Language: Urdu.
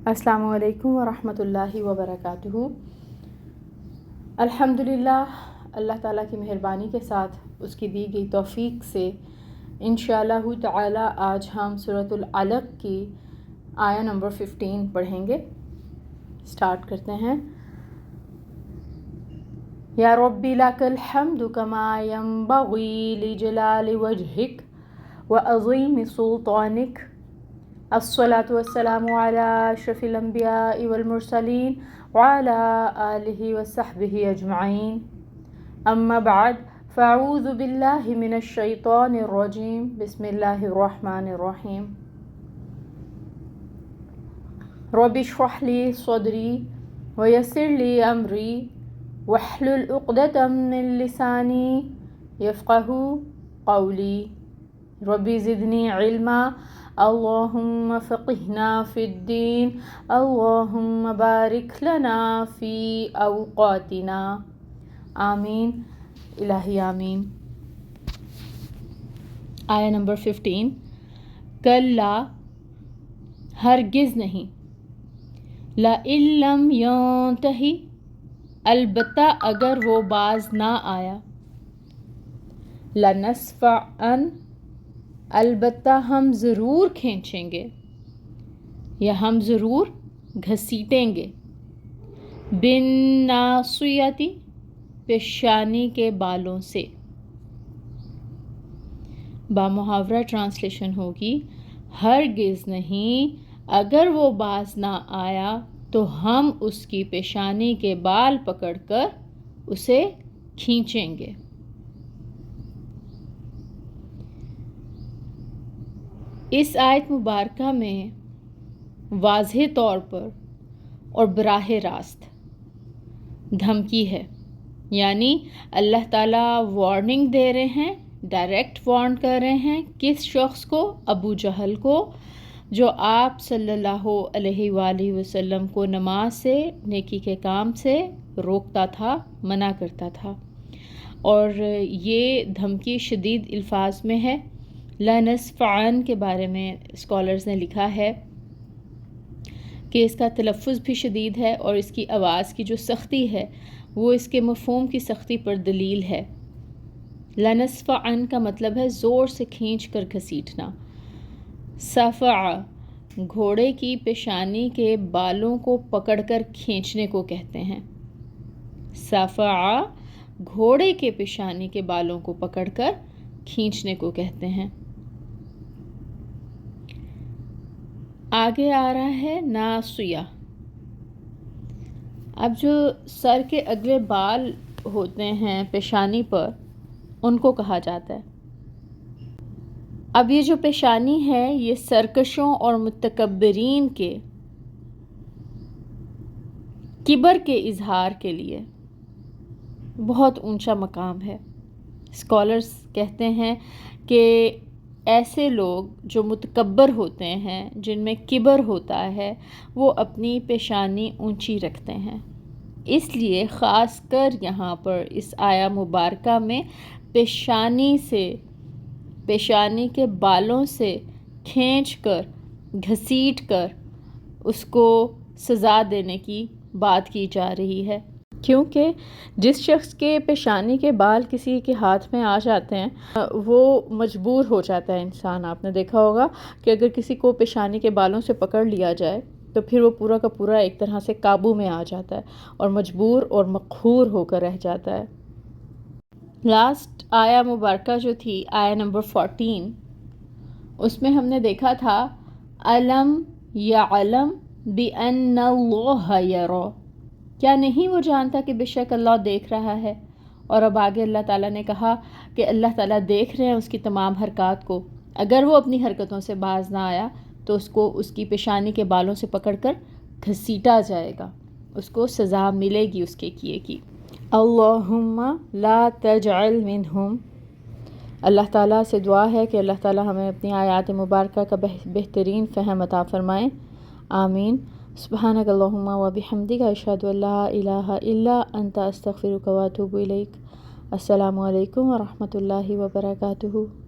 السلام علیکم ورحمۃ اللہ وبرکاتہ۔ الحمدللہ، اللہ تعالیٰ کی مہربانی کے ساتھ اس کی دی گئی توفیق سے انشاءاللہ تعالی آج ہم سورۃ العلق کی آیہ نمبر 15 پڑھیں گے۔ سٹارٹ کرتے ہیں۔ یا ربی لک الحمد کما ینبغی لجلال وجہک وعظیم سلطانک، الصلاة والسلام علی اشرف الانبیاء والمرسلین وعلی آلہ وصحبہ اجمعین، اما بعد فاعوذ باللہ من الشیطان الرجیم، بسم اللہ الرحمن الرحیم۔ رب اشرح لی صدری ویسر لی امری واحلل عقدۃ من لسانی یفقہوا قولی، رب زدنی علما، اللہم فقہنا فی الدین، اللہم بارک لنا فی اوقاتنا، آمین الہی آمین۔ آیہ نمبر 15۔ کلا، ہرگز نہیں، لئن لم ینتہی، البتہ اگر وہ باز نہ آیا، لنسفعا، البتہ ہم ضرور کھینچیں گے یا ہم ضرور گھسیٹیں گے، بالناصیتی، پیشانی کے بالوں سے۔ بامحاورہ ٹرانسلیشن ہوگی، ہرگز نہیں، اگر وہ باز نہ آیا تو ہم اس کی پیشانی کے بال پکڑ کر اسے کھینچیں گے۔ اس آیت مبارکہ میں واضح طور پر اور براہ راست دھمکی ہے، یعنی اللہ تعالیٰ وارننگ دے رہے ہیں، ڈائریکٹ وارن کر رہے ہیں کس شخص کو؟ ابو جہل کو، جو آپ صلی اللہ علیہ وآلہ وسلم کو نماز سے، نیکی کے کام سے روکتا تھا، منع کرتا تھا۔ اور یہ دھمکی شدید الفاظ میں ہے۔ لنسفعن کے بارے میں اسکالرز نے لکھا ہے کہ اس کا تلفظ بھی شدید ہے اور اس کی آواز کی جو سختی ہے وہ اس کے مفہوم کی سختی پر دلیل ہے۔ لنسفعن کا مطلب ہے زور سے کھینچ کر گھسیٹنا۔ صفع، گھوڑے کی پیشانی کے بالوں کو پکڑ کر کھینچنے کو کہتے ہیں۔ صفع، گھوڑے کے پیشانی کے بالوں کو پکڑ کر کھینچنے کو کہتے ہیں۔ آگے آ رہا ہے ناصیہ۔ اب جو سر کے اگلے بال ہوتے ہیں پیشانی پر، ان کو کہا جاتا ہے۔ اب یہ جو پیشانی ہے یہ سرکشوں اور متکبرین کے کبر کے اظہار کے لیے بہت اونچا مقام ہے۔ اسکالرز کہتے ہیں کہ ایسے لوگ جو متکبر ہوتے ہیں، جن میں کبر ہوتا ہے، وہ اپنی پیشانی اونچی رکھتے ہیں۔ اس لیے خاص کر یہاں پر اس آیہ مبارکہ میں پیشانی کے بالوں سے کھینچ کر، گھسیٹ کر اس کو سزا دینے کی بات کی جا رہی ہے، کیونکہ جس شخص کے پیشانی کے بال کسی کے ہاتھ میں آ جاتے ہیں وہ مجبور ہو جاتا ہے انسان۔ آپ نے دیکھا ہوگا کہ اگر کسی کو پیشانی کے بالوں سے پکڑ لیا جائے تو پھر وہ پورا کا پورا ایک طرح سے قابو میں آ جاتا ہے اور مجبور اور مقہور ہو کر رہ جاتا ہے۔ لاسٹ آیہ مبارکہ جو تھی، آیہ نمبر 14، اس میں ہم نے دیکھا تھا الم یعلم بأن اللہ یری، کیا نہیں وہ جانتا کہ بے شک اللہ دیکھ رہا ہے؟ اور اب آگے اللہ تعالیٰ نے کہا کہ اللہ تعالیٰ دیکھ رہے ہیں اس کی تمام حرکات کو۔ اگر وہ اپنی حرکتوں سے باز نہ آیا تو اس کو اس کی پیشانی کے بالوں سے پکڑ کر گھسیٹا جائے گا، اس کو سزا ملے گی اس کے کیے کی۔ اللہم لا تجعل منہم، اللہ تعالیٰ سے دعا ہے کہ اللہ تعالیٰ ہمیں اپنی آیات مبارکہ کا بہترین فہم عطا فرمائیں، آمین۔ سبحانک اللہم و بحمدک، اشہد ان لا الہ الا انت، استغفرک و اتوب الیک۔ السلام علیکم ورحمۃ اللہ وبرکاتہ۔